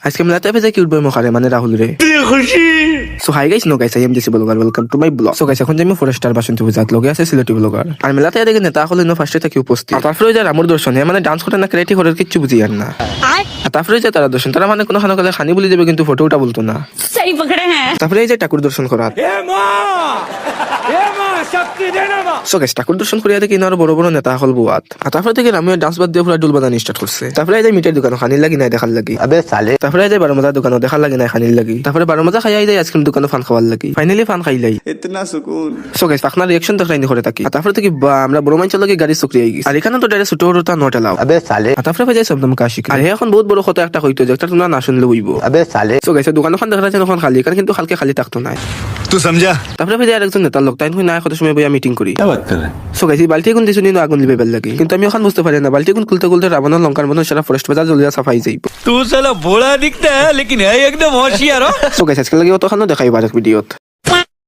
আজকে মেলাতে পেজে কিউট বই মখারে মানে রাহুল রে so hi guys no guys I am Jessy blogger welcome to my blog so guys এখন আমি ফরেস্টার বাসন্তী পূজাত লগে আছে সিলেটি ব্লগার আর মেলাতে দেখে নেতা হলে নো ফার্স্টে থাকি উপস্থিত আর তারপরে যায় রামর দর্শন মানে ডান্স করে না ক্রিয়েটিভ করে কিচ্ছু বুঝি আর না আর তারপরে যায় তারা দর্শন তারা মানে কোনো খানো কালে খানি বলে যাবে কিন্তু ফটোটা বলতো না सही पकड़े हैं। তারপরে এই যে ঠাকুর দর্শন করা সো গাইস ঠাকুর দর্শন করিয়া দেখি আর বড় বড় নেতা হল বুয়াত আর তারপরে থেকে রামিয়া ডান্স বাদ দিয়ে পুরো ডুল বাজানি স্টার্ট করছে তারপরে এই যে মিটের দোকান খানির লাগি নাই দেখার লাগি अबे साले তারপরে এই যে বারো মজার দোকানও দেখার লাগে নাই খানির লাগি তারপরে বারো মজা খাইয়াই যায় আইসক্রিম দোকানে ফান খাওয়ার লাগি ফাইনালি ফান খাইলাই इतना सुकून সো গাইস পাখনার রিঅ্যাকশন দেখাইনি করে থাকি আর তারপরে থেকে আমরা ব্রহ্মাঞ্চল লাগি গাড়ি চকরি আই গেছি আর এখানে তো ডাইরেক্ট ছোট ছোটটা নট এলাও अबे साले আর তারপরে যাই শব্দ কাশি আর এখন বহুত বড় কথা একটা হইতো যে একটা তোমরা না শুনলে হইব अबे साले সো গাইস দোকানখন দেখা যাচ্ছে তখন খালি এখানে কিন্তু হালকে খালি থাকতো না तू समझा? তারপরে ভাই আরেকজন নেতার লোক তাই না কত সময় বইয়া মিটিং করি क्या बात कर रहे हैं? সো গাইস বালতি কোন দিছুনি না আগুন লিবে বেল লাগে কিন্তু আমি এখন বুঝতে পারি না বালতি কোন খুলতে খুলতে রাবণের লঙ্কার মতো সারা ফরেস্ট বাজার জ্বলিয়া সাফাই যাইব तू साला भोला दिखता है लेकिन है एकदम होशियार हो। সো গাইস আজকে লাগে অতখানো দেখাইব আরেক ভিডিওত।